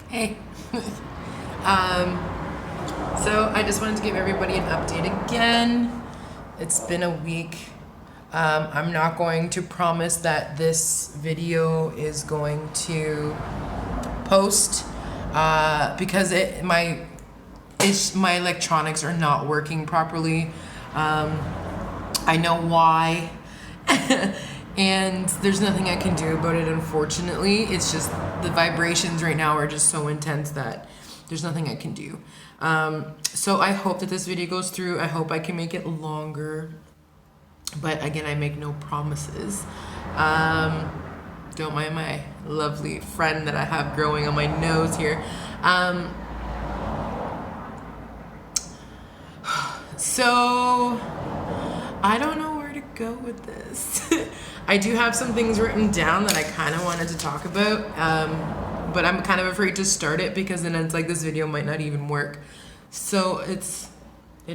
Hey. um, so I just wanted to give everybody an update again. It's been a week. I'm not going to promise that this video is going to post because my electronics are not working properly. I know why. And there's nothing I can do about it, unfortunately. It's just the vibrations right now are just so intense that there's nothing I can do. So I hope that this video goes through. I hope I can make it longer. But again, I make no promises. Don't mind my lovely friend that I have growing on my nose here. So I don't know where to go with this. I do have some things written down that I kind of wanted to talk about, but I'm kind of afraid to start it because then it's like this video might not even work. So it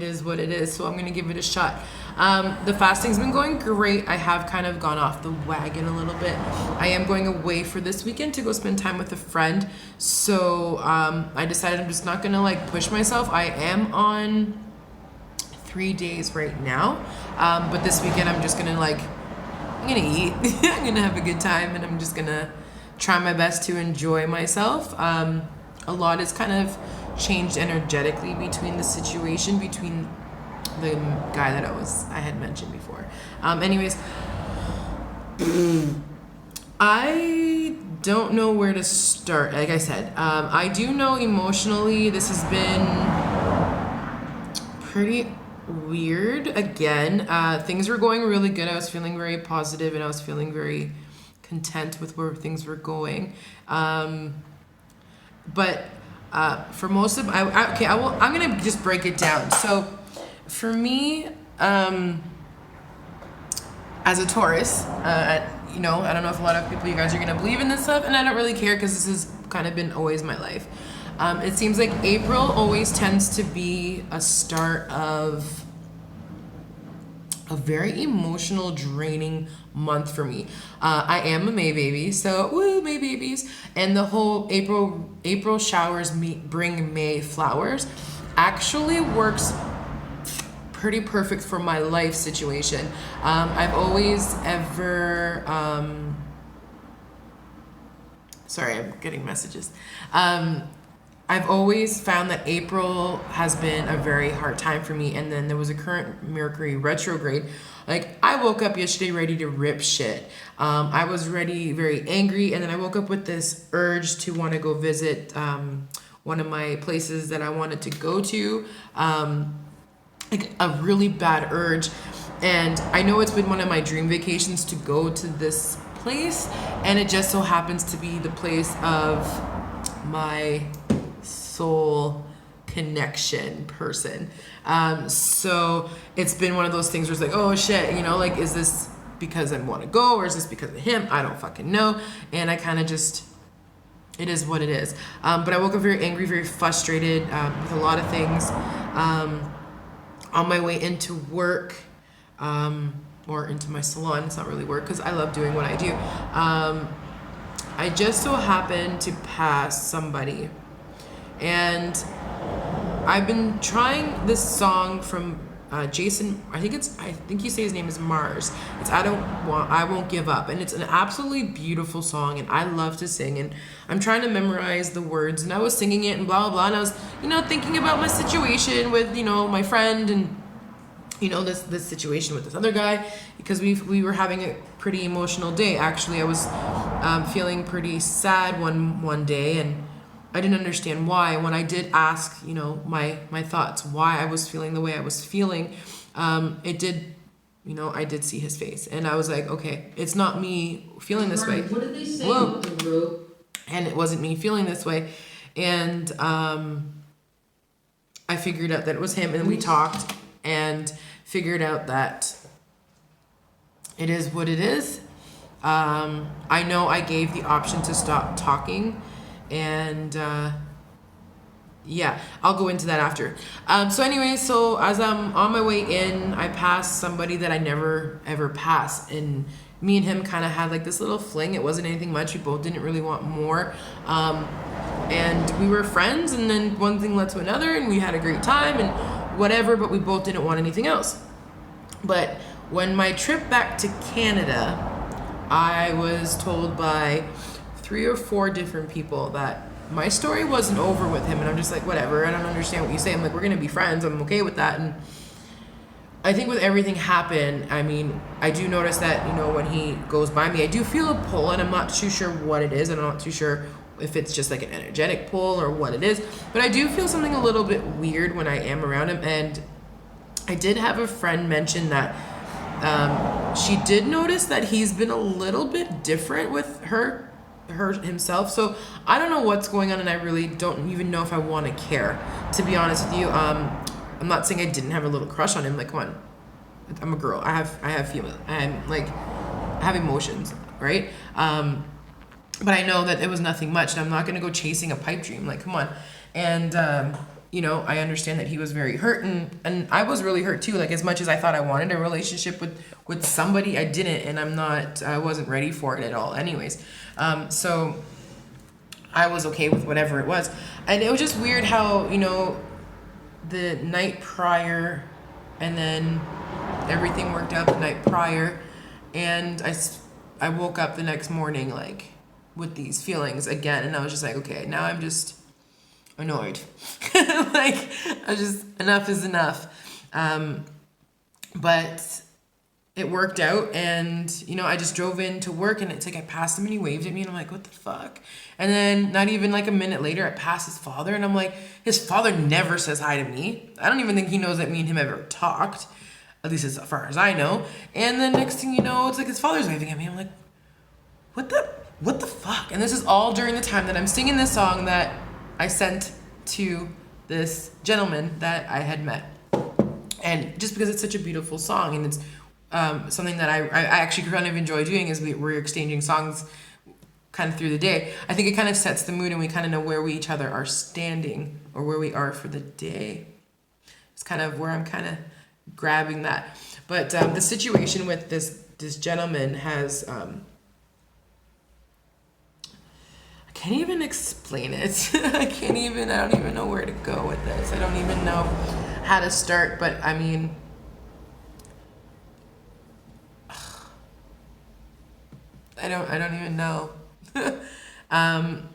is what it is. So I'm gonna give it a shot. The fasting's been going great. I have kind of gone off the wagon a little bit. I am going away for this weekend to go spend time with a friend. So I decided I'm just not gonna like push myself. I am on 3 days right now, but this weekend I'm just gonna I'm gonna eat. I'm gonna have a good time, and I'm just gonna try my best to enjoy myself. A lot has kind of changed energetically between the situation between the guy that I had mentioned before. Anyways, I don't know where to start. Like I said, I do know emotionally this has been pretty weird again. Things were going really good. I was feeling very positive and I was feeling very content with where things were going. But for most of I'm gonna just break it down. So for me, as a Taurus, I don't know if a lot of people, you guys are gonna believe in this stuff, and I don't really care because this has kind of been always my life. It seems like April always tends to be a start of a very emotional, draining month for me. I am a May baby, so woo, May babies. And the whole April showers bring May flowers actually works pretty perfect for my life situation. I've always ever sorry, I'm getting messages. I've always found that April has been a very hard time for me, and then there was a current Mercury retrograde. Like, I woke up yesterday ready to rip shit. I was ready, very angry, and then I woke up with this urge to want to go visit one of my places that I wanted to go to. Like a really bad urge, and I know it's been one of my dream vacations to go to this place, and it just so happens to be the place of my soul connection person. So it's been one of those things where it's like, oh shit, is this because I want to go, or is this because of him? I don't fucking know. And I kind of just, it is what it is. But I woke up very angry, very frustrated with a lot of things. On my way into work, or into my salon, it's not really work because I love doing what I do. I just so happened to pass somebody, and I've been trying this song from Jason. I think you say his name is Mars. It's I Won't Give Up, and it's an absolutely beautiful song, and I love to sing, and I'm trying to memorize the words, and I was singing it and blah blah blah, and I was thinking about my situation with my friend, and this situation with this other guy, because we were having a pretty emotional day. Actually, I was feeling pretty sad one day, and I didn't understand why. When I did ask, my thoughts, why I was feeling the way I was feeling, it did, I did see his face, and I was like, okay, it's not me feeling this way. What did they say? Whoa. And it wasn't me feeling this way, and I figured out that it was him, and we talked and figured out that it is what it is. I know I gave the option to stop talking, and yeah, I'll go into that after. So anyway, so as I'm on my way in, I passed somebody that I never ever pass, and me and him kind of had like this little fling. It wasn't anything much. We both didn't really want more. and we were friends, and then one thing led to another, and we had a great time and whatever, but we both didn't want anything else. But when my trip back to Canada, I was told by 3 or 4 different people that my story wasn't over with him, and I'm just like, whatever, I don't understand what you say. I'm like, we're gonna be friends, I'm okay with that. And I think with everything happen, I mean, I do notice that, you know, when he goes by me, I do feel a pull, and I'm not too sure what it is, and I'm not too sure if it's just like an energetic pull or what it is, but I do feel something a little bit weird when I am around him. And I did have a friend mention that she did notice that he's been a little bit different with her himself. So I don't know what's going on, and I really don't even know if I want to care, to be honest with you. I'm not saying I didn't have a little crush on him. Like, come on, I'm a girl. I have feelings. I'm like, I have emotions, right? But I know that it was nothing much, and I'm not gonna go chasing a pipe dream. Like, come on. And you know, I understand that he was very hurt, and I was really hurt too. Like, as much as I thought I wanted a relationship with somebody, I didn't, and I wasn't ready for it at all anyways. So I was okay with whatever it was. And it was just weird how, you know, the night prior, and then everything worked out the night prior, and I woke up the next morning like with these feelings again, and I was just like, okay, now I'm just annoyed. Like, I just, enough is enough. But it worked out, and you know, I just drove into work, and it's like I passed him and he waved at me, and I'm like, what the fuck? And then not even like a minute later, I passed his father, and I'm like, his father never says hi to me. I don't even think he knows that me and him ever talked, at least as far as I know. And then next thing you know, it's like his father's waving at me. I'm like, what the fuck? And this is all during the time that I'm singing this song that I sent to this gentleman that I had met. And just because it's such a beautiful song, and it's something that I actually kind of enjoy doing, is we're exchanging songs kind of through the day. I think it kind of sets the mood, and we kind of know where we each other are standing, or where we are for the day. It's kind of where I'm kind of grabbing that. But the situation with this gentleman has, I can't even explain it. I don't even know where to go with this. I don't even know how to start, but I mean, I don't even know.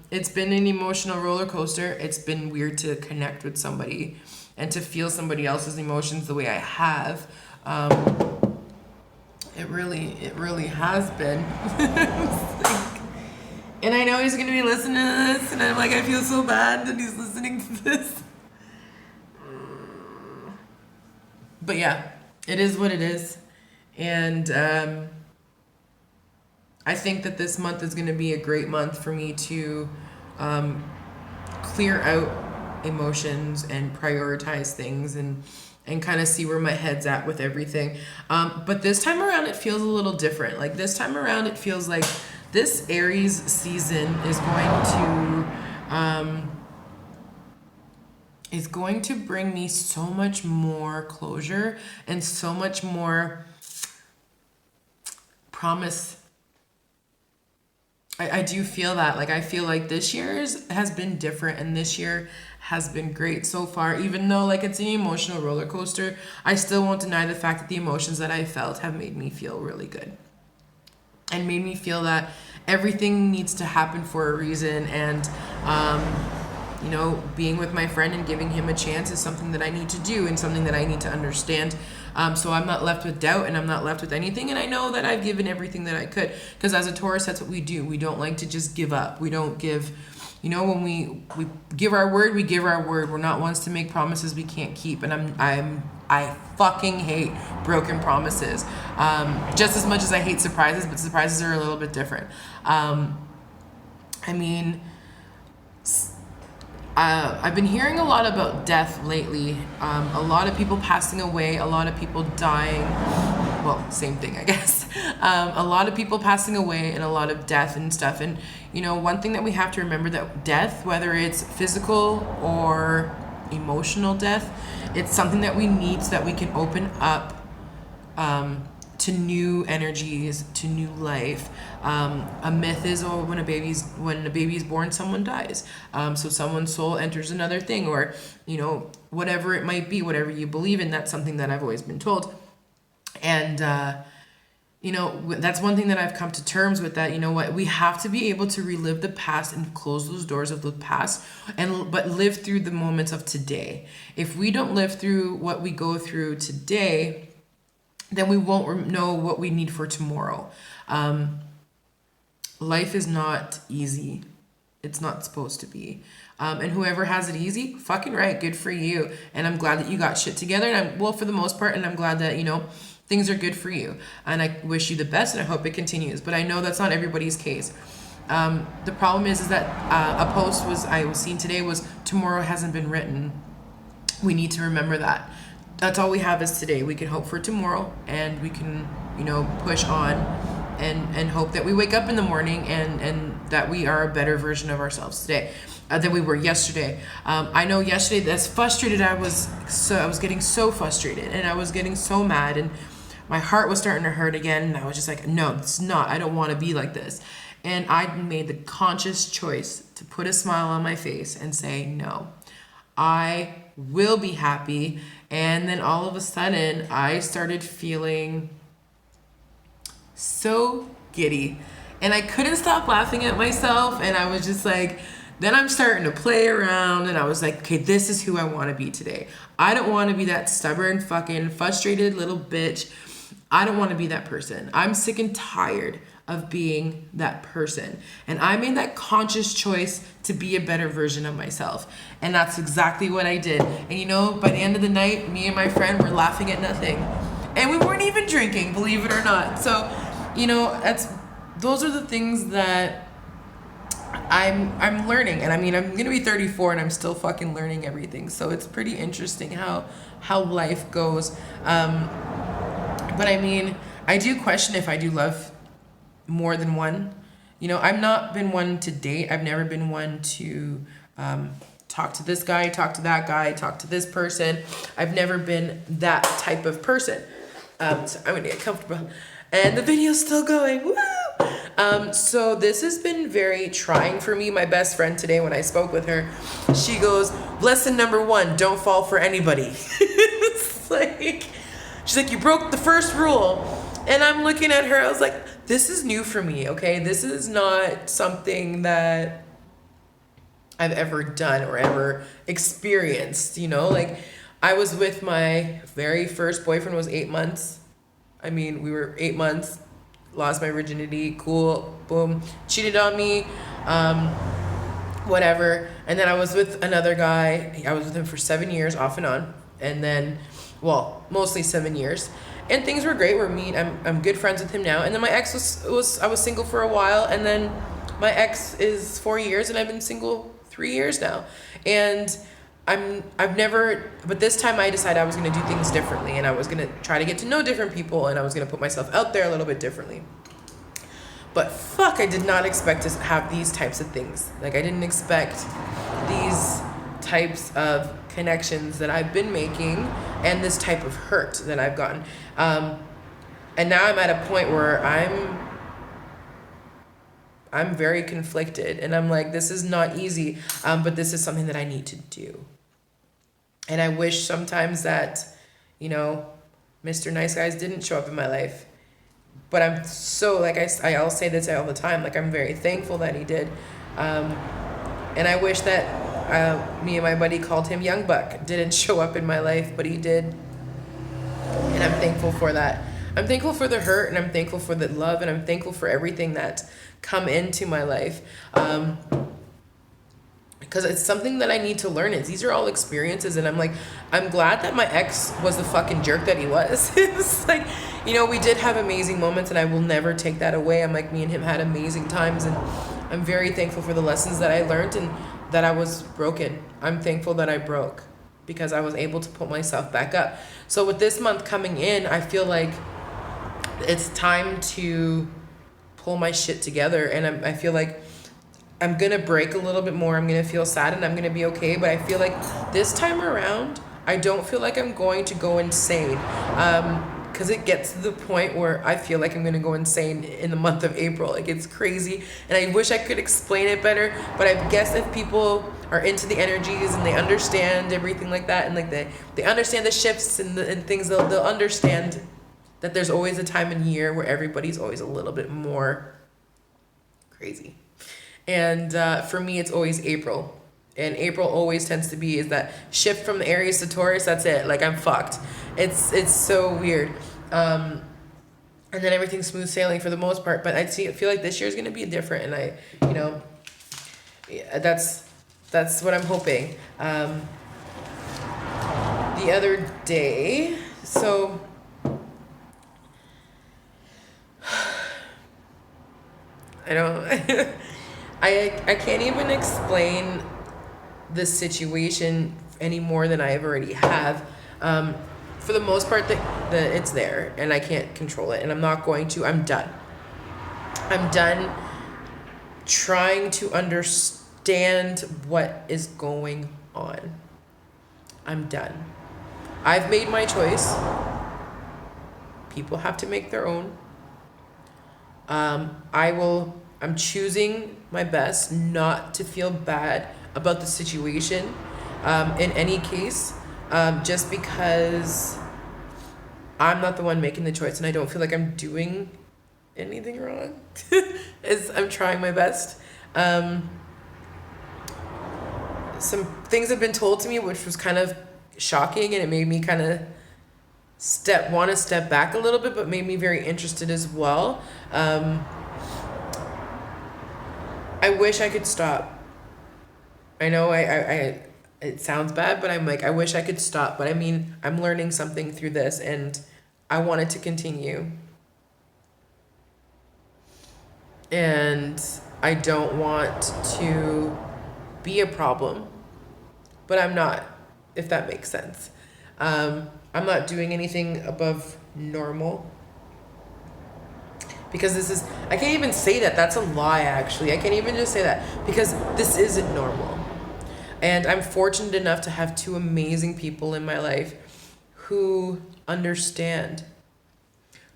It's been an emotional roller coaster. It's been weird to connect with somebody and to feel somebody else's emotions the way I have. It really has been. And I know he's gonna be listening to this, and I'm like, I feel so bad that he's listening to this. But yeah, it is what it is. And I think that this month is gonna be a great month for me to clear out emotions and prioritize things, and kind of see where my head's at with everything. But this time around, it feels a little different. Like, this time around, it feels like this Aries season is going to bring me so much more closure and so much more promise. I do feel that. Like, I feel like this year's has been different, and this year has been great so far. Even though, like, it's an emotional roller coaster, I still won't deny the fact that the emotions that I felt have made me feel really good, and made me feel that everything needs to happen for a reason. And you know, being with my friend and giving him a chance is something that I need to do, and something that I need to understand. So I'm not left with doubt, and I'm not left with anything, and I know that I've given everything that I could, because as a Taurus, that's what we do. We don't like to just give up. We don't give, you know, when we give our word, we give our word. We're not ones to make promises we can't keep, and I fucking hate broken promises. Just as much as I hate surprises, but surprises are a little bit different. I mean, I've been hearing a lot about death lately. A lot of people passing away, a lot of people dying. Well, same thing, I guess. A lot of people passing away, and a lot of death and stuff. And, you know, one thing that we have to remember, that death, whether it's physical or emotional death, it's something that we need so that we can open up to to new energies, to new life. A myth is, oh, when a baby's born, someone dies. So someone's soul enters another thing, or whatever it might be, whatever you believe in. That's something that I've always been told, and that's one thing that I've come to terms with, that we have to be able to relive the past and close those doors of the past, but live through the moments of today. If we don't live through what we go through today, then we won't know what we need for tomorrow. Life is not easy. It's not supposed to be. And whoever has it easy, fucking right, good for you. And I'm glad that you got shit together. And for the most part, and I'm glad that, things are good for you. And I wish you the best, and I hope it continues. But I know that's not everybody's case. The problem is that a post I was seeing today was, tomorrow hasn't been written. We need to remember that. That's all we have is today. We can hope for tomorrow, and we can, push on and hope that we wake up in the morning and that we are a better version of ourselves today than we were yesterday. I know yesterday, as frustrated I was getting so frustrated, and I was getting so mad, and my heart was starting to hurt again, and I was just like, no, it's not. I don't want to be like this. And I made the conscious choice to put a smile on my face and say, no, I will be happy. And then all of a sudden, I started feeling so giddy, and I couldn't stop laughing at myself. And I was just like, then I'm starting to play around, and I was like, okay, this is who I want to be today. I don't want to be that stubborn, fucking frustrated little bitch. I don't want to be that person. I'm sick and tired of being that person. And I made that conscious choice to be a better version of myself. And that's exactly what I did. And by the end of the night, me and my friend were laughing at nothing. And we weren't even drinking, believe it or not. So, those are the things that I'm learning. And I'm gonna be 34, and I'm still fucking learning everything. So it's pretty interesting how life goes. But I do question if I do love more than one. I've not been one to date. I've never been one to talk to this guy, talk to that guy, talk to this person. I've never been that type of person. So I'm gonna get comfortable. And the video's still going. Woo! So this has been very trying for me. My best friend today, when I spoke with her, she goes, lesson number 1, don't fall for anybody. It's like, she's like, you broke the first rule. And I'm looking at her, I was like, this is new for me, okay? This is not something that I've ever done or ever experienced, I was with my very first boyfriend, was 8 months. We were 8 months, lost my virginity, cool, boom, cheated on me, whatever. And then I was with another guy. I was with him for 7 years, off and on. And then, mostly 7 years. And things were great. I'm good friends with him now. And then my ex I was single for a while, and then my ex is 4 years, and I've been single 3 years now. And but this time I decided I was going to do things differently, and I was going to try to get to know different people, and I was going to put myself out there a little bit differently. But fuck, I did not expect to have these types of things. I didn't expect these types of connections that I've been making, and this type of hurt that I've gotten. And now I'm at a point where I'm very conflicted, and I'm like, this is not easy, but this is something that I need to do. And I wish sometimes that, Mr. Nice Guys didn't show up in my life. But I'm so, I'll say this all the time, I'm very thankful that he did. And I wish that me and my buddy called him Young Buck didn't show up in my life, but he did. And I'm thankful for that. I'm thankful for the hurt, and I'm thankful for the love, and I'm thankful for everything that's come into my life. Because it's something that I need to learn. These are all experiences, and I'm glad that my ex was the fucking jerk that he was. It's we did have amazing moments, and I will never take that away. Me and him had amazing times, and I'm very thankful for the lessons that I learned and that I was broken. I'm thankful that I broke, because I was able to put myself back up. So with this month coming in, I feel like it's time to pull my shit together, and I feel like I'm gonna break a little bit more. I'm gonna feel sad, and I'm gonna be okay. But I feel like this time around, I don't feel like I'm going to go insane. because it gets to the point where I feel like I'm gonna go insane in the month of April. Like, it's crazy, and I wish I could explain it better. But I guess if people are into the energies and they understand everything like that, and like they understand the shifts and things, they'll understand that there's always a time in year where everybody's always a little bit more crazy. And for me, it's always April. And April always tends to be is that shift from the Aries to Taurus. That's it. Like, I'm fucked. It's so weird. And then everything's smooth sailing for the most part. But I feel like this year's gonna be different, and yeah, that's what I'm hoping. The other day, so I don't. I can't even explain the situation any more than I already have. For the most part, that it's there, and I can't control it, and I'm not going to. I'm done. I'm done trying to understand what is going on. I'm done. I've made my choice. People have to make their own. I'm choosing my best not to feel bad about the situation in any case, just because I'm not the one making the choice, and I don't feel like I'm doing anything wrong. I'm trying my best. Some things have been told to me which was kind of shocking, and it made me kind of want to step back a little bit, but made me very interested as well. I wish I could stop. I know I it sounds bad, but I'm like, I wish I could stop. But I mean, I'm learning something through this, and I want it to continue. And I don't want to be a problem, but I'm not, if that makes sense. I'm not doing anything above normal. Because I can't even say that. That's a lie, actually. I can't even just say that, because this isn't normal. And I'm fortunate enough to have two amazing people in my life who understand,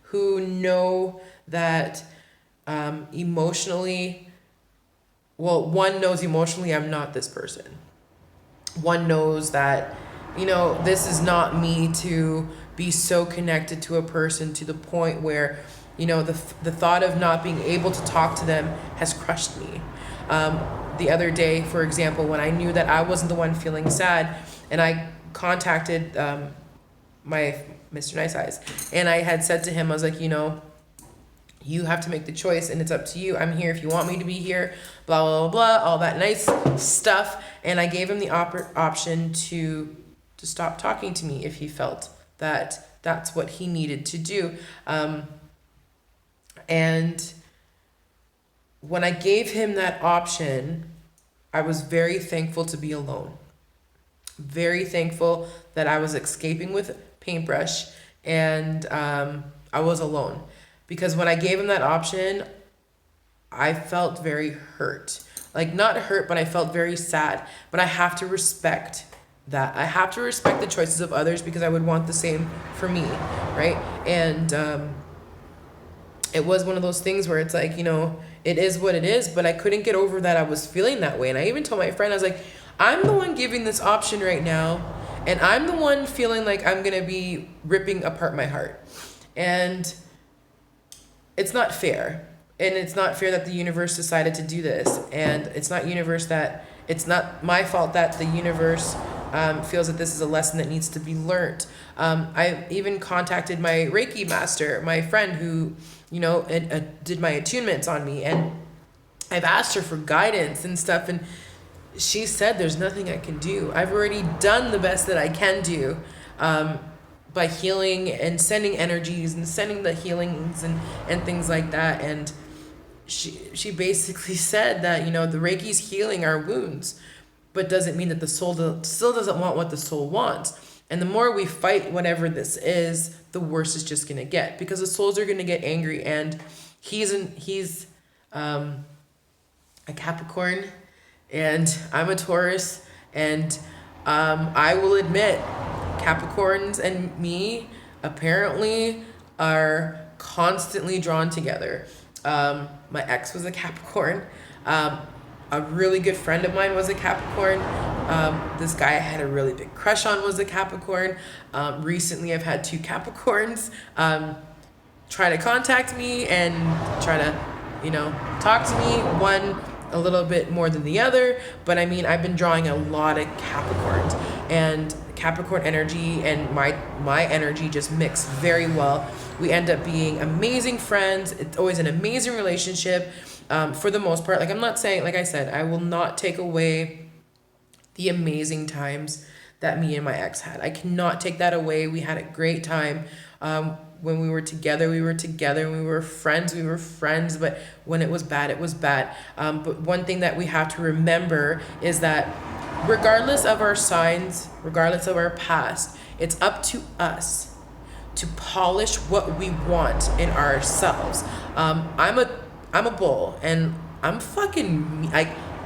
who know that emotionally, well, one knows emotionally I'm not this person. One knows that, this is not me to be so connected to a person to the point where, the thought of not being able to talk to them has crushed me. The other day, for example, when I knew that I wasn't the one feeling sad, and I contacted my Mr. Nice Eyes, and I had said to him, I was like, you have to make the choice, and it's up to you. I'm here if you want me to be here, blah, blah, blah, blah, all that nice stuff. And I gave him the option to stop talking to me if he felt that that's what he needed to do. And when I gave him that option, I was very thankful to be alone. Very thankful that I was escaping with Paintbrush, and I was alone. Because when I gave him that option, I felt very hurt. Like, not hurt, but I felt very sad. But I have to respect that. I have to respect the choices of others, because I would want the same for me, right? And it was one of those things where it's like, it is what it is, but I couldn't get over that I was feeling that way. And I even told my friend, I was like, I'm the one giving this option right now, and I'm the one feeling like I'm going to be ripping apart my heart. And it's not fair. And it's not fair that the universe decided to do this. And it's not my fault that the universe feels that this is a lesson that needs to be learned. I even contacted my Reiki master, my friend who, did my attunements on me, and I've asked her for guidance and stuff, and she said there's nothing I can do. I've already done the best that I can do by healing and sending energies and sending the healings and things like that. And she basically said that, the Reiki's healing our wounds, but doesn't mean that the soul still doesn't want what the soul wants. And the more we fight whatever this is, the worse it's just gonna get, because the souls are gonna get angry. And he's a Capricorn, and I'm a Taurus, and I will admit, Capricorns and me apparently are constantly drawn together. My ex was a Capricorn. A really good friend of mine was a Capricorn. This guy I had a really big crush on was a Capricorn. Recently, I've had two Capricorns try to contact me and try to, talk to me. One a little bit more than the other, but I mean, I've been drawing a lot of Capricorns, and Capricorn energy and my energy just mix very well. We end up being amazing friends. It's always an amazing relationship. For the most part, like I'm not saying, like I said, I will not take away the amazing times that me and my ex had. I cannot take that away. We had a great time. When we were together, we were together. When we were friends, but when it was bad, it was bad. But one thing that we have to remember is that regardless of our signs, regardless of our past, it's up to us to polish what we want in ourselves. I'm a bull, and I'm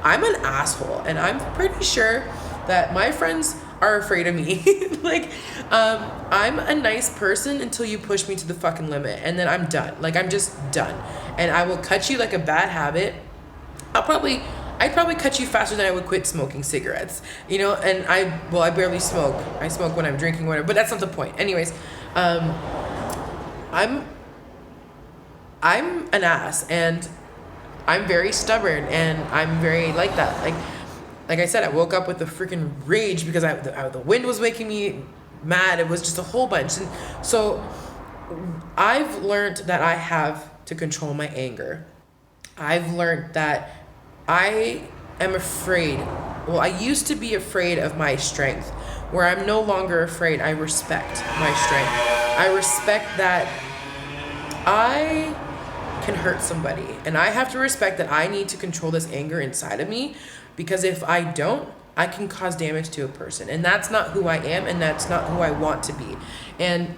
an asshole, and I'm pretty sure that my friends are afraid of me. Like, I'm a nice person until you push me to the fucking limit, and then I'm done. Like, I'm just done. And I will cut you like a bad habit. I'd probably cut you faster than I would quit smoking cigarettes. And I barely smoke. I smoke when I'm drinking, whatever, but that's not the point. Anyways, I'm an ass, and I'm very stubborn, and I'm very like that. Like I said, I woke up with a freaking rage because the wind was making me mad. It was just a whole bunch. And so I've learned that I have to control my anger. I've learned that I am afraid. Well, I used to be afraid of my strength, where I'm no longer afraid. I respect my strength. I respect that I can hurt somebody, and I have to respect that I need to control this anger inside of me, because if I don't, I can cause damage to a person, and that's not who I am, and that's not who I want to be. And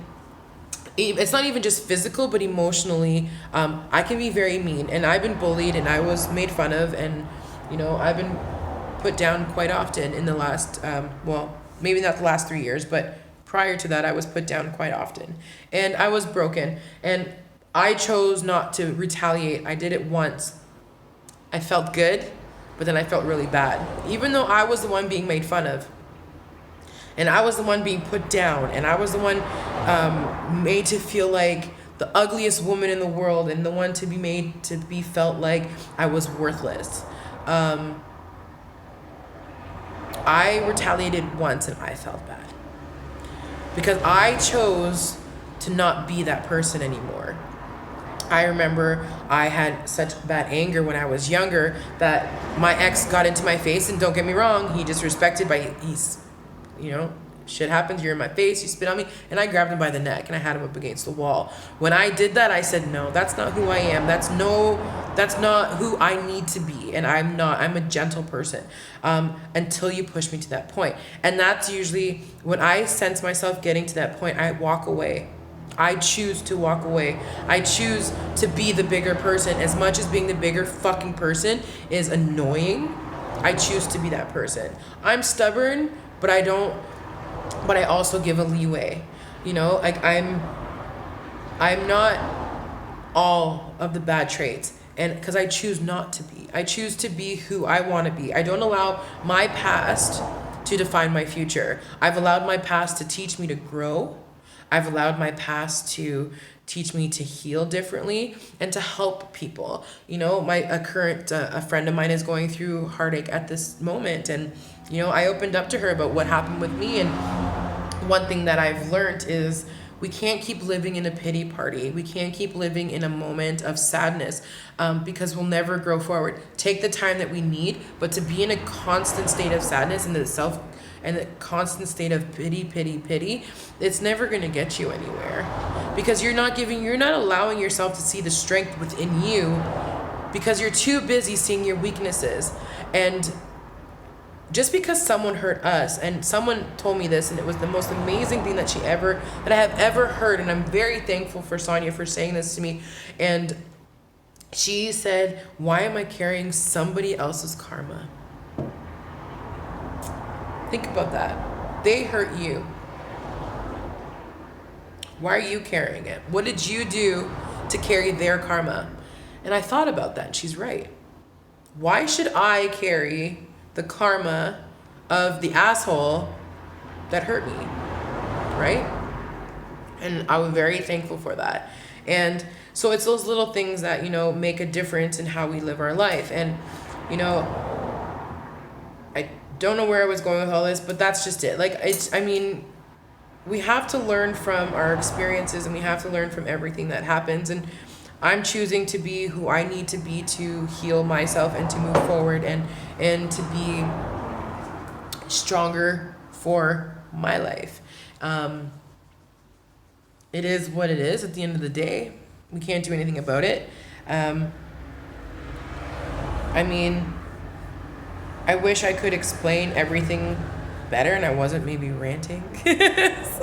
it's not even just physical, but emotionally, I can be very mean, and I've been bullied, and I was made fun of, and I've been put down quite often in the last maybe not the last 3 years, but prior to that I was put down quite often, and I was broken, and I chose not to retaliate. I did it once. I felt good, but then I felt really bad, even though I was the one being made fun of, and I was the one being put down, and I was the one made to feel like the ugliest woman in the world, and the one to be made to be felt like I was worthless. I retaliated once, and I felt bad because I chose to not be that person anymore. I remember I had such bad anger when I was younger that my ex got into my face, and don't get me wrong, he disrespected shit happens, you're in my face, you spit on me, and I grabbed him by the neck and I had him up against the wall. When I did that, I said, no, that's not who I am. That's not who I need to be. And I'm a gentle person until you push me to that point. And that's usually when I sense myself getting to that point, I walk away. I choose to walk away. I choose to be the bigger person. As much as being the bigger fucking person is annoying, I choose to be that person. I'm stubborn, but I also give a leeway. Like I'm not all of the bad traits, and because I choose not to be. I choose to be who I want to be. I don't allow my past to define my future. I've allowed my past to teach me to grow. I've allowed my past to teach me to heal differently and to help people. A friend of mine is going through heartache at this moment, and I opened up to her about what happened with me, and one thing that I've learned is we can't keep living in a pity party. We can't keep living in a moment of sadness because we'll never grow forward. Take the time that we need, but to be in a constant state of sadness and a constant state of pity, it's never going to get you anywhere, because you're not allowing yourself to see the strength within you, because you're too busy seeing your weaknesses. And just because someone hurt us, and someone told me this, and it was the most amazing thing that I have ever heard, and I'm very thankful for Sonia for saying this to me. And she said, "Why am I carrying somebody else's karma?" Think about that. They hurt you. Why are you carrying it? What did you do to carry their karma? And I thought about that, and she's right. Why should I carry the karma of the asshole that hurt me? Right? And I was very thankful for that. And so it's those little things that, make a difference in how we live our life. And, I don't know where I was going with all this, but that's just it. We have to learn from our experiences, and we have to learn from everything that happens. And I'm choosing to be who I need to be to heal myself and to move forward and to be stronger for my life. It is what it is at the end of the day. We can't do anything about it. I wish I could explain everything better and I wasn't maybe ranting. It's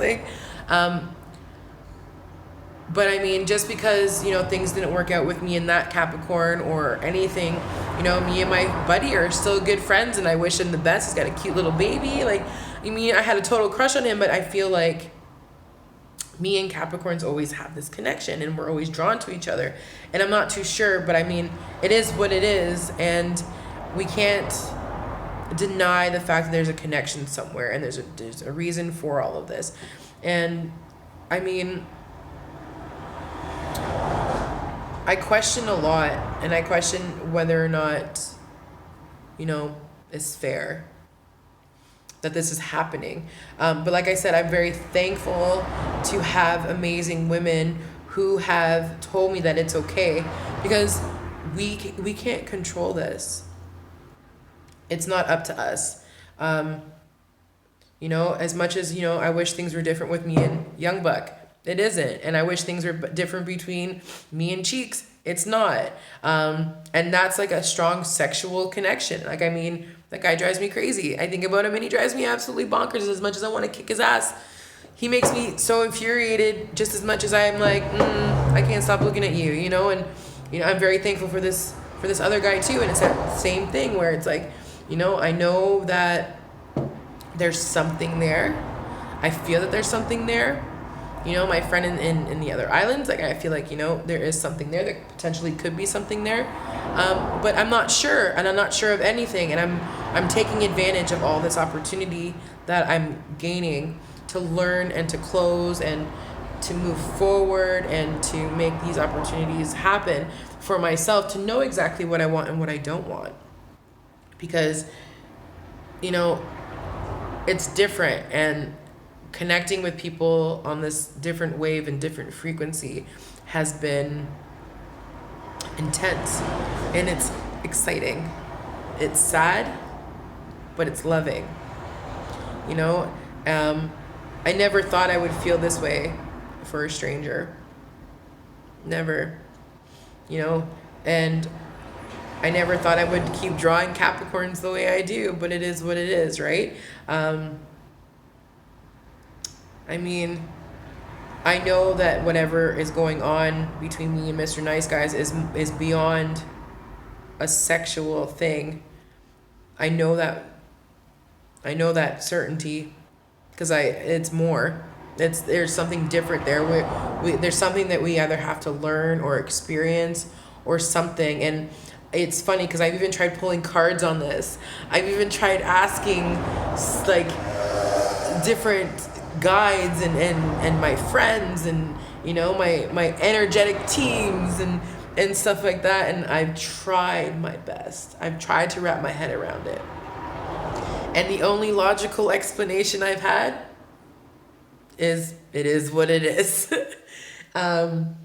but just because, things didn't work out with me in that Capricorn or anything, me and my buddy are still good friends and I wish him the best. He's got a cute little baby. I had a total crush on him, but I feel like me and Capricorns always have this connection and we're always drawn to each other. And I'm not too sure, but it is what it is. And we can't deny the fact that there's a connection somewhere and there's a reason for all of this. And I question a lot, and I question whether or not, it's fair that this is happening. But like I said, I'm very thankful to have amazing women who have told me that it's okay, because we can't control this. It's not up to us. As much as, I wish things were different with me and Young Buck, it isn't. And I wish things were different between me and Cheeks. It's not. And that's like a strong sexual connection. That guy drives me crazy. I think about him and he drives me absolutely bonkers as much as I want to kick his ass. He makes me so infuriated just as much as I'm like, I can't stop looking at you, And, I'm very thankful for this other guy too. And it's that same thing where it's like, I know that there's something there. I feel that there's something there. My friend in the other islands, I feel like, there is something there. There potentially could be something there. But I'm not sure, and I'm not sure of anything. And I'm taking advantage of all this opportunity that I'm gaining to learn and to close and to move forward and to make these opportunities happen for myself, to know exactly what I want and what I don't want. Because, it's different, and connecting with people on this different wave and different frequency has been intense, and it's exciting. It's sad, but it's loving. I never thought I would feel this way for a stranger. Never. And I never thought I would keep drawing Capricorns the way I do, but it is what it is, right? I know that whatever is going on between me and Mr. Nice Guys is beyond a sexual thing. I know that certainty, because it's more. There's something different there. There's something that we either have to learn or experience or something. And it's funny because I've even tried pulling cards on this. I've even tried asking different guides and my friends and my energetic teams and stuff like that, and I've tried my best. I've tried to wrap my head around it, and the only logical explanation I've had is it is what it is. I'm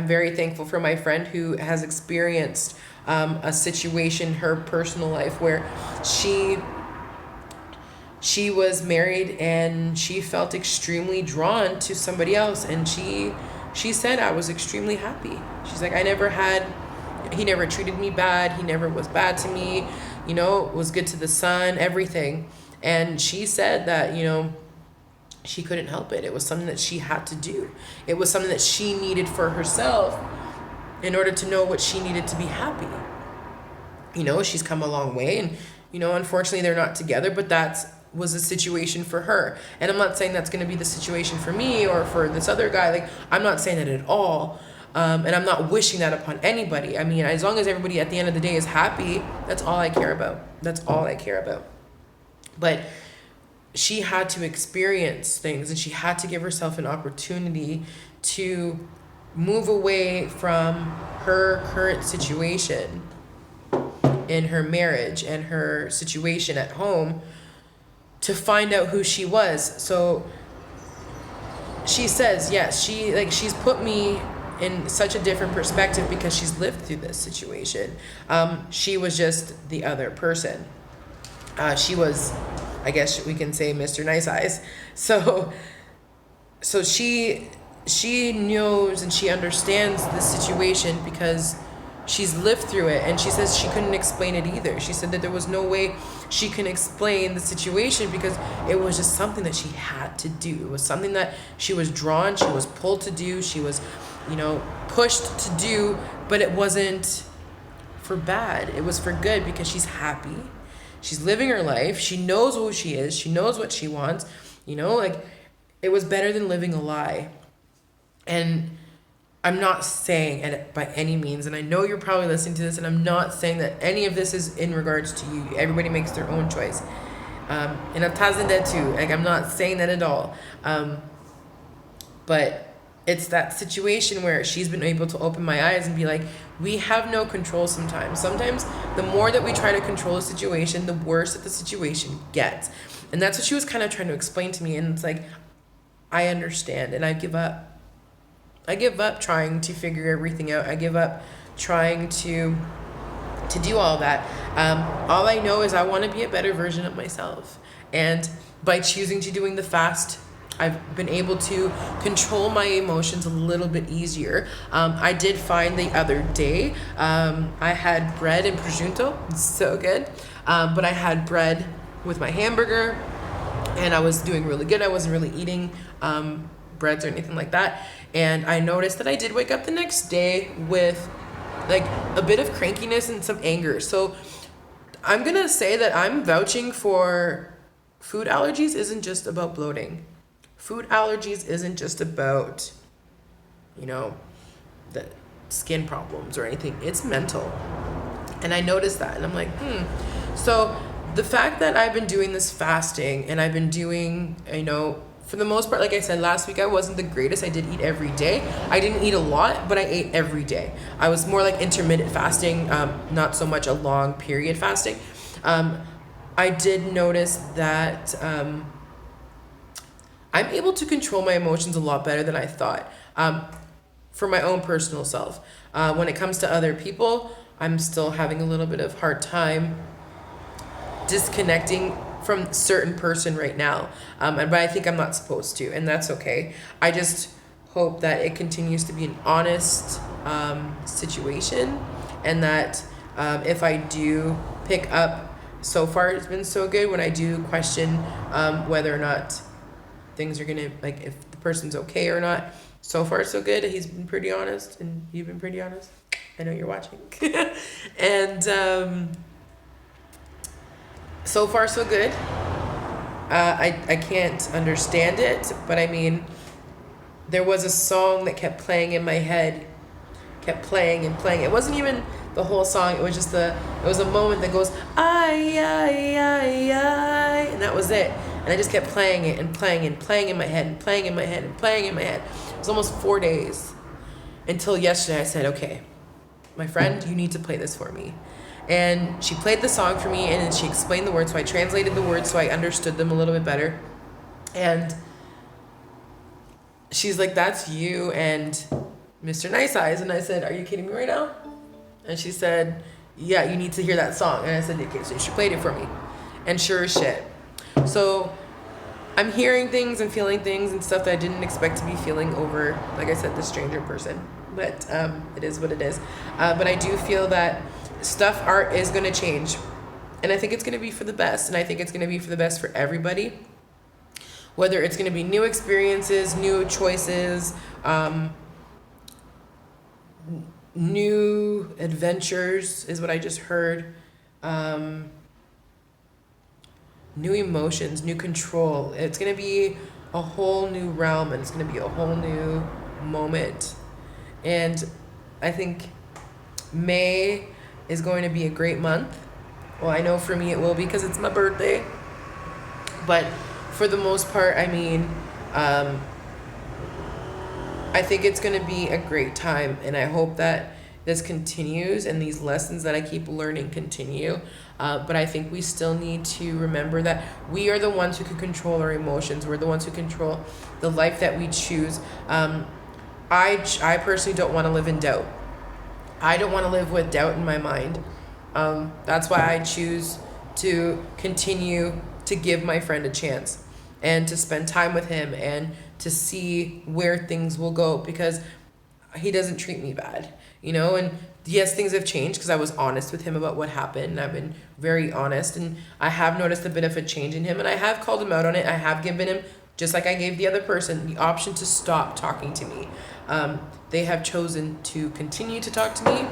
very thankful for my friend who has experienced a situation in her personal life where she was married and she felt extremely drawn to somebody else, and she said, I was extremely happy. She's like, he never treated me bad, he never was bad to me, was good to the son, everything. And she said that, she couldn't help it. It was something that she had to do. It was something that she needed for herself in order to know what she needed to be happy. She's come a long way, and unfortunately they're not together, but that's was a situation for her. And I'm not saying that's going to be the situation for me or for this other guy. Like, I'm not saying that at all. And I'm not wishing that upon anybody. I mean, as long as everybody at the end of the day is happy, that's all I care about. That's all I care about. But she had to experience things, and she had to give herself an opportunity to move away from her current situation in her marriage and her situation at home to find out who she was. So she says, yes, she's put me in such a different perspective because she's lived through this situation. She was just the other person. She was, I guess we can say, Mr. Nice Eyes. So she knows and she understands the situation because she's lived through it, and she says she couldn't explain it either. She said that there was no way she can explain the situation because it was just something that she had to do. It was something that she was drawn, she was pulled to do, she was, pushed to do, but it wasn't for bad. It was for good because she's happy. She's living her life. She knows who she is. She knows what she wants. It was better than living a lie. And I'm not saying it by any means, and I know you're probably listening to this, and I'm not saying that any of this is in regards to you. Everybody makes their own choice. And I'm tazen that too. Like, I'm not saying that at all. But it's that situation where she's been able to open my eyes and be like, we have no control sometimes. Sometimes the more that we try to control a situation, the worse that the situation gets. And that's what she was kind of trying to explain to me. And it's like, I understand, and I give up. I give up trying to figure everything out. I give up trying to do all that. All I know is I want to be a better version of myself. And by choosing to doing the fast, I've been able to control my emotions a little bit easier. I did find the other day, I had bread and prosciutto. It's so good. But I had bread with my hamburger, and I was doing really good. I wasn't really eating breads or anything like that. And I noticed that I did wake up the next day with like a bit of crankiness and some anger. So I'm going to say that I'm vouching for food allergies isn't just about bloating. Food allergies isn't just about, the skin problems or anything. It's mental. And I noticed that, and I'm like, So the fact that I've been doing this fasting, and I've been doing, for the most part, like I said, last week I wasn't the greatest. I did eat every day. I didn't eat a lot, but I ate every day. I was more like intermittent fasting, not so much a long period fasting. I did notice that I'm able to control my emotions a lot better than I thought, for my own personal self. When it comes to other people, I'm still having a little bit of hard time disconnecting from certain person right now. But I think I'm not supposed to, and that's okay. I just hope that it continues to be an honest situation, and that if I do pick up, so far it's been so good, when I do question whether or not things are gonna, like, if the person's okay or not. So far so good. He's been pretty honest, and you've been pretty honest. I know you're watching. And so far so good. I can't understand it, but I mean, there was a song that kept playing in my head, kept playing and playing. It wasn't even the whole song. It was just it was a moment that goes, ay, ay, ay, ay, and that was it. And I just kept playing it and playing and playing in my head and playing in my head and playing in my head. It was almost 4 days until yesterday I said, okay, my friend, you need to play this for me. And she played the song for me, and then she explained the words, so I translated the words so I understood them a little bit better. And she's like, that's you and Mr. Nice Eyes. And I said, are you kidding me right now? And she said, yeah, you need to hear that song. And I said, okay, so she played it for me. And sure as shit. So I'm hearing things and feeling things and stuff that I didn't expect to be feeling over, like I said, this stranger person. But it is what it is. But I do feel that art is going to change. And I think it's going to be for the best. And I think it's going to be for the best for everybody. Whether it's going to be new experiences, new choices, new adventures is what I just heard. new emotions, new control. It's going to be a whole new realm, and it's going to be a whole new moment. And I think May is going to be a great month. Well, I know for me it will be because it's my birthday. But for the most part, I mean, I think it's going to be a great time, and I hope that this continues and these lessons that I keep learning continue. But I think we still need to remember that we are the ones who can control our emotions. We're the ones who control the life that we choose. I personally don't want to live in doubt. I don't want to live with doubt in my mind. That's why I choose to continue to give my friend a chance and to spend time with him and to see where things will go, because he doesn't treat me bad, you know. And yes, things have changed because I was honest with him about what happened, and I've been very honest, and I have noticed a bit of a change in him, and I have called him out on it. I have given him, just like I gave the other person, the option to stop talking to me. They have chosen to continue to talk to me,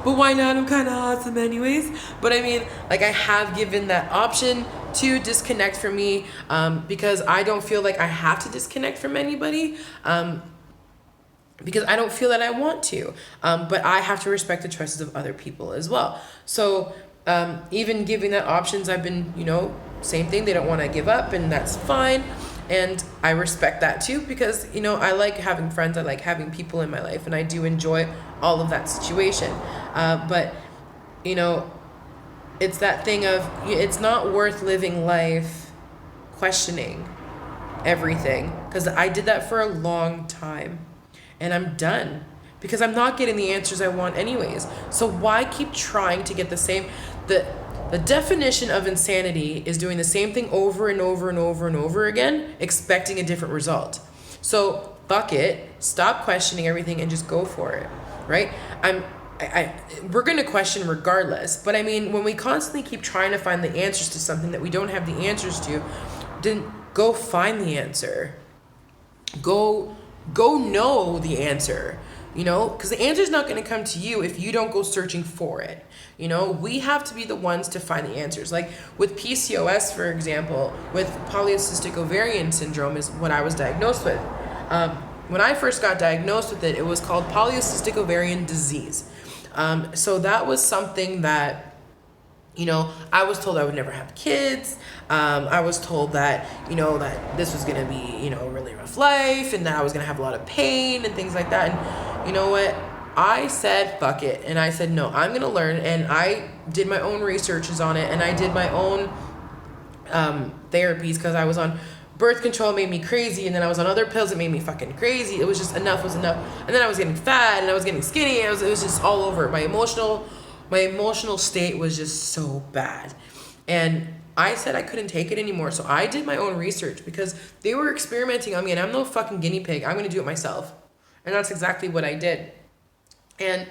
but why not? I'm kind of awesome anyways. But I mean, like, I have given that option to disconnect from me, because I don't feel like I have to disconnect from anybody, because I don't feel that I want to, but I have to respect the choices of other people as well. So even giving that options, I've been, you know, same thing, they don't want to give up, and that's fine. And I respect that too, because, you know, I like having friends, I like having people in my life, and I do enjoy all of that situation. But, you know, it's that thing of, it's not worth living life questioning everything, because I did that for a long time, and I'm done, because I'm not getting the answers I want anyways. So why keep trying to get the same? The definition of insanity is doing the same thing over and over and over and over again, expecting a different result. So fuck it, stop questioning everything and just go for it, right? We're going to question regardless, but I mean, when we constantly keep trying to find the answers to something that we don't have the answers to, then go find the answer. Go know the answer, you know, because the answer is not going to come to you if you don't go searching for it. You know, we have to be the ones to find the answers. Like with PCOS, for example, with polycystic ovarian syndrome is what I was diagnosed with. When I first got diagnosed with it, it was called polycystic ovarian disease. So that was something that, you know, I was told I would never have kids. I was told that, you know, that this was going to be, you know, a really rough life, and that I was going to have a lot of pain and things like that. And you know what? I said, fuck it. And I said, no, I'm going to learn. And I did my own researches on it, and I did my own therapies, because I was on birth control, made me crazy, and then I was on other pills that made me fucking crazy. It was just enough was enough. And then I was getting fat, and I was getting skinny. It was just all over. My emotional state was just so bad. And I said I couldn't take it anymore. So I did my own research, because they were experimenting on me, and I'm no fucking guinea pig. I'm going to do it myself. And that's exactly what I did. And,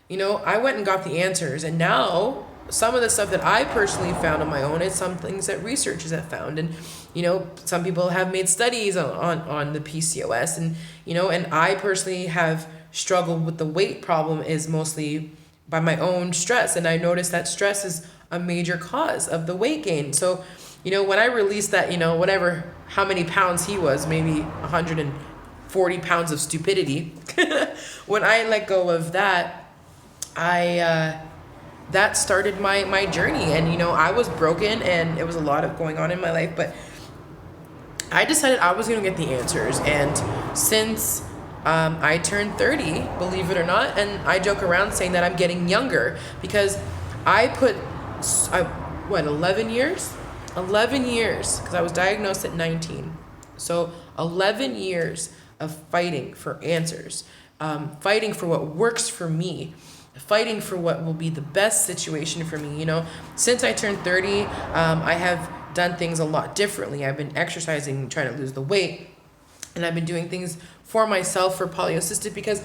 you know, I went and got the answers. And now some of the stuff that I personally found on my own is some things that researchers have found. And, you know, some people have made studies on the PCOS. And, you know, and I personally have struggled with the weight problem is mostly by my own stress. And I noticed that stress is a major cause of the weight gain. So, you know, when I released that, you know, whatever, how many pounds he was, maybe 140 pounds of stupidity. When I let go of that, that started my journey. And, you know, I was broken, and it was a lot of going on in my life, but I decided I was going to get the answers. And since I turned 30, believe it or not, and I joke around saying that I'm getting younger, because I put, 11 years? 11 years, because I was diagnosed at 19. So 11 years of fighting for answers, fighting for what works for me, fighting for what will be the best situation for me. You know, since I turned 30, I have done things a lot differently. I've been exercising, trying to lose the weight, and I've been doing things for myself for polycystic, because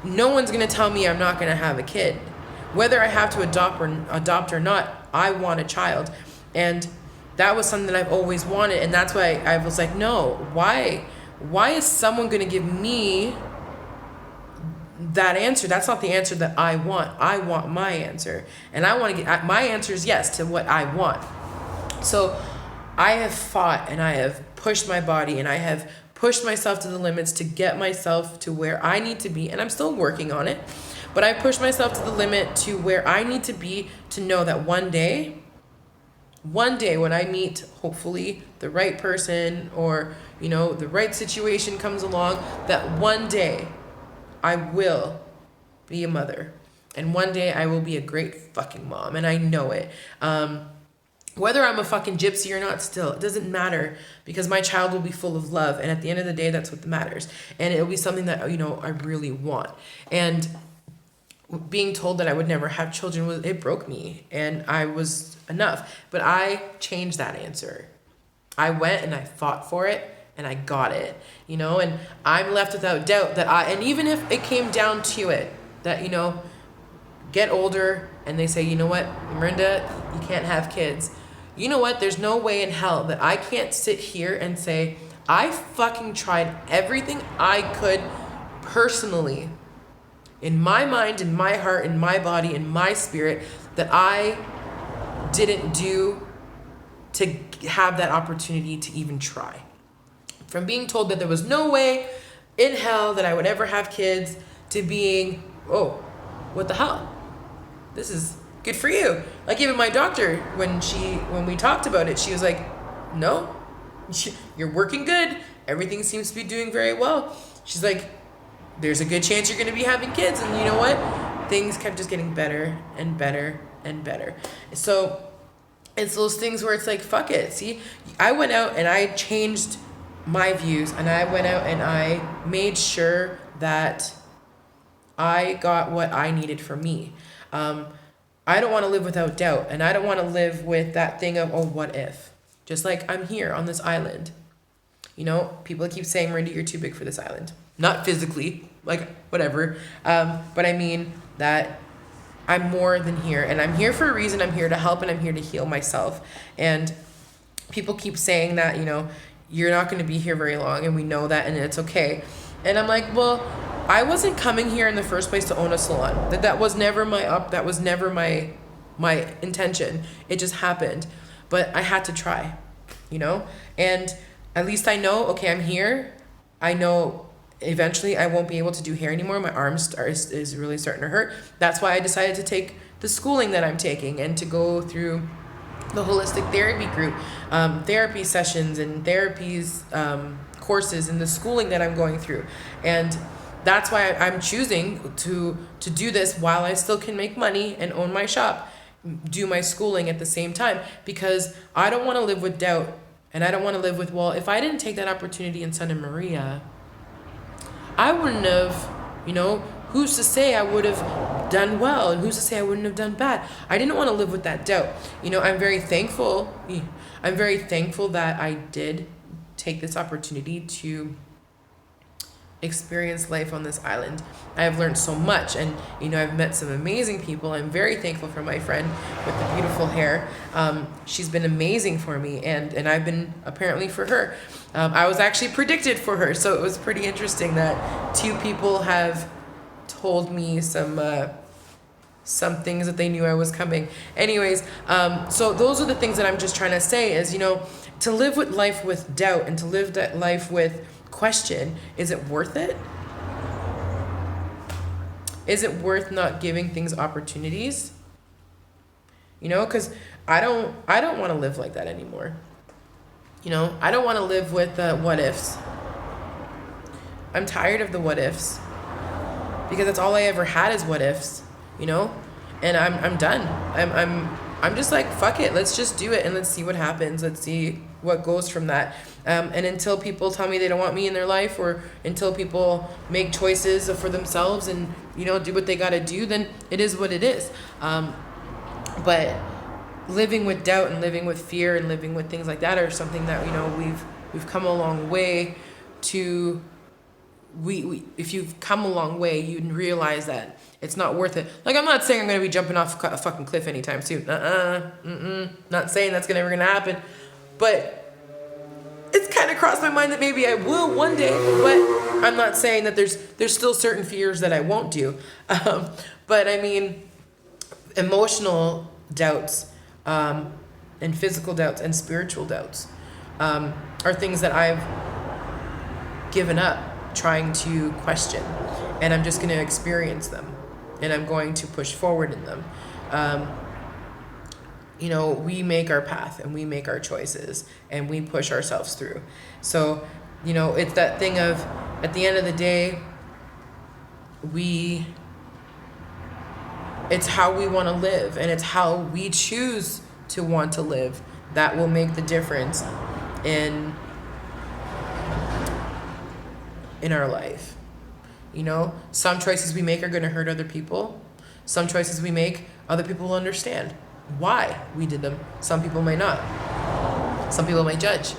no one's going to tell me I'm not going to have a kid. Whether I have to adopt or not, I want a child. And that was something that I've always wanted. And that's why I was like, no, why is someone going to give me that answer? That's not the answer that I want. I want my answer. And I want to get my answer is yes to what I want. So I have fought and I have pushed my body and I have pushed myself to the limits to get myself to where I need to be. And I'm still working on it. But I pushed myself to the limit to where I need to be to know that one day when I meet hopefully the right person, or the right situation comes along, that one day I will be a mother, and one day I will be a great fucking mom, and I know it. Whether I'm a fucking gypsy or not, still, it doesn't matter, because my child will be full of love, and at the end of the day, that's what matters. And it'll be something that I really want. And being told that I would never have children, it broke me, and I was enough. But I changed that answer. I went and I fought for it, and I got it, and I'm left without doubt that and even if it came down to it, that, get older and they say, you know what, Miranda, you can't have kids. You know what, there's no way in hell that I can't sit here and say, I fucking tried everything I could personally, in my mind, in my heart, in my body, in my spirit, that I didn't do to have that opportunity to even try. From being told that there was no way in hell that I would ever have kids, to being, oh, what the hell? This is good for you. Like, even my doctor, when we talked about it, she was like, no, you're working good. Everything seems to be doing very well. She's like, there's a good chance you're going to be having kids. And you know what? Things kept just getting better and better and better. So it's those things where it's like, fuck it. See, I went out and I changed my views, and I went out and I made sure that I got what I needed for me. I don't want to live without doubt, and I don't want to live with that thing of, oh, what if? Just like, I'm here on this island. People keep saying, Miranda, you're too big for this island. Not physically, like, whatever. But I mean that I'm more than here, and I'm here for a reason. I'm here to help, and I'm here to heal myself. And people keep saying that, you're not going to be here very long, and we know that, and it's okay. And I'm like, well, I wasn't coming here in the first place to own a salon. That was never that was never my intention. It just happened. But I had to try, And at least I know, okay, I'm here. I know eventually I won't be able to do hair anymore. My arms is really starting to hurt. That's why I decided to take the schooling that I'm taking and to go through the holistic therapy group, therapy sessions and therapies, courses, and the schooling that I'm going through. And that's why I'm choosing to do this while I still can make money and own my shop, do my schooling at the same time, because I don't want to live with doubt, and I don't want to live with, well, if I didn't take that opportunity in Santa Maria, I wouldn't have, who's to say I would have done well, and who's to say I wouldn't have done bad? I didn't want to live with that doubt. I'm very thankful that I did take this opportunity to experience life on this island. I have learned so much, and I've met some amazing people. I'm very thankful for my friend with the beautiful hair. She's been amazing for me, and I've been apparently for her. I was actually predicted for her, so it was pretty interesting that two people have told me some things that they knew I was coming. Anyways, so those are the things that I'm just trying to say is, to live with life with doubt and to live that life with question, is it worth it? Is it worth not giving things opportunities? Because I don't want to live like that anymore. I don't want to live with what ifs. I'm tired of the what ifs, because that's all I ever had is what ifs, and I'm done. I'm just like, fuck it, let's just do it and let's see what happens. Let's see what goes from that. And until people tell me they don't want me in their life, or until people make choices for themselves and, do what they got to do, then it is what it is. But living with doubt and living with fear and living with things like that are something that, we've come a long way to. If you've come a long way, you realize that it's not worth it. Like, I'm not saying I'm going to be jumping off a fucking cliff anytime soon. Not saying that's ever going to happen. But it's kind of crossed my mind that maybe I will one day. But I'm not saying that there's still certain fears that I won't do. But I mean, emotional doubts, and and physical doubts and spiritual doubts are things that I've given up trying to question, and I'm just going to experience them, and I'm going to push forward in them. You know, we make our path and we make our choices and we push ourselves through. So, you know, it's that thing of, at the end of the day, it's how we want to live, and it's how we choose to want to live that will make the difference in our life. You know, some choices we make are going to hurt other people. Some choices we make, other people will understand why we did them. Some people may not. Some people might judge.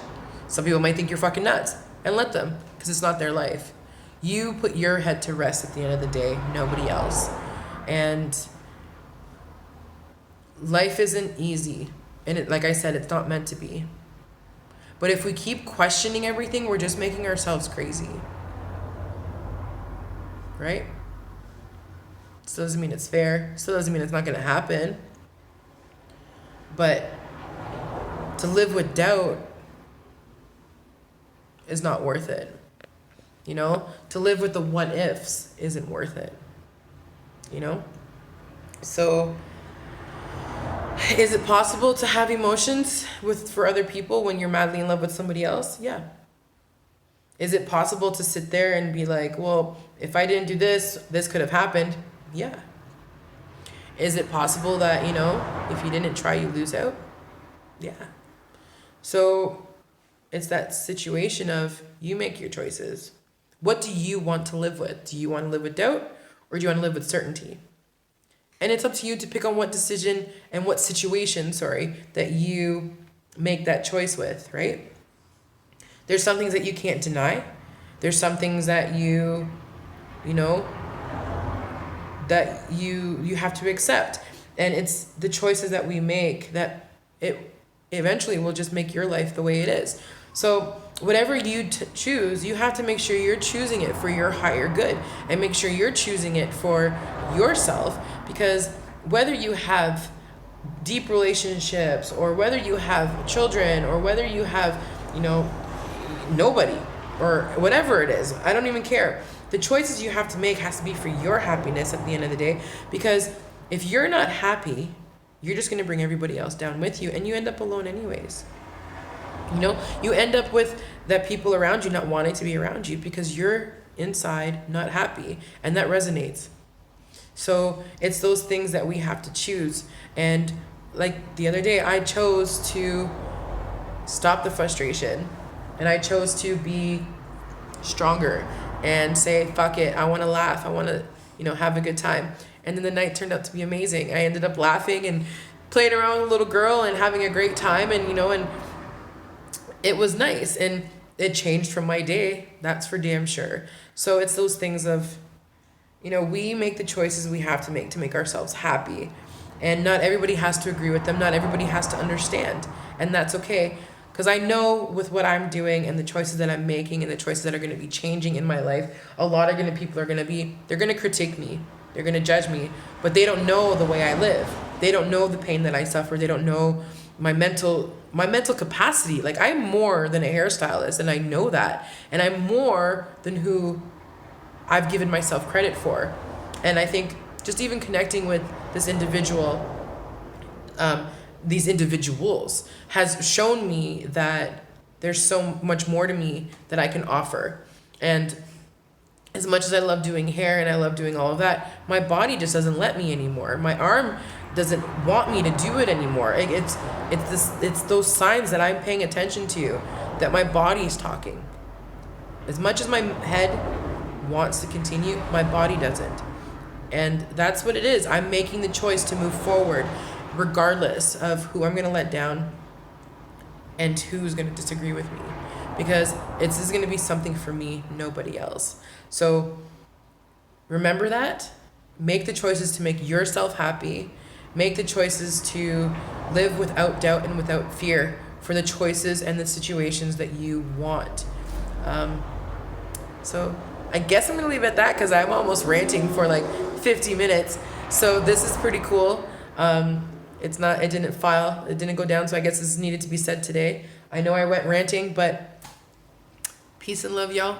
Some people might think you're fucking nuts, and let them, because it's not their life. You put your head to rest at the end of the day, nobody else. And life isn't easy. And it, like I said, it's not meant to be. But if we keep questioning everything, we're just making ourselves crazy. Right? Still doesn't mean it's fair. Still doesn't mean it's not going to happen. But to live with doubt is not worth it. You know? To live with the what ifs isn't worth it. You know? So, is it possible to have emotions for other people when you're madly in love with somebody else? Yeah. Is it possible to sit there and be like, well, if I didn't do this, this could have happened? Yeah. Is it possible that, you know, if you didn't try, you lose out? Yeah. So it's that situation of, you make your choices. What do you want to live with? Do you want to live with doubt, or do you want to live with certainty? And it's up to you to pick on what decision and what situation, that you make that choice with, right? There's some things that you can't deny. There's some things that you know, that you have to accept. And it's the choices that we make that it eventually will just make your life the way it is. So whatever you choose, you have to make sure you're choosing it for your higher good, and make sure you're choosing it for yourself. Because whether you have deep relationships, or whether you have children, or whether you have, you know, nobody, or whatever it is, I don't even care. The choices you have to make has to be for your happiness at the end of the day. Because if you're not happy, you're just going to bring everybody else down with you, and you end up alone anyways. You know, you end up with that people around you not wanting to be around you because you're inside not happy, and that resonates. So it's those things that we have to choose. And like the other day, I chose to stop the frustration, and I chose to be stronger and say, fuck it, I want to laugh, I want to, you know, have a good time. And then the night turned out to be amazing. I ended up laughing and playing around with a little girl and having a great time, and, you know, and it was nice, and it changed from my day, that's for damn sure. So it's those things of, you know, we make the choices we have to make ourselves happy. And not everybody has to agree with them. Not everybody has to understand. And that's okay. Because I know with what I'm doing and the choices that I'm making and the choices that are going to be changing in my life, a lot of people are going to they're going to critique me. They're going to judge me. But they don't know the way I live. They don't know the pain that I suffer. They don't know my mental capacity. Like, I'm more than a hairstylist, and I know that. And I'm more than who I've given myself credit for. And I think just even connecting with this individual, these individuals, has shown me that there's so much more to me that I can offer. And as much as I love doing hair and I love doing all of that, my body just doesn't let me anymore. My arm doesn't want me to do it anymore. It's those signs that I'm paying attention to, that my body's talking. As much as my head wants to continue, my body doesn't. And that's what it is. I'm making the choice to move forward regardless of who I'm going to let down and who's going to disagree with me, because this is going to be something for me, nobody else. So remember that. Make the choices to make yourself happy. Make the choices to live without doubt and without fear for the choices and the situations that you want. So I guess I'm going to leave it at that, because I'm almost ranting for like 50 minutes. So this is pretty cool. It's not. It didn't file. It didn't go down. So I guess this needed to be said today. I know I went ranting, but peace and love, y'all.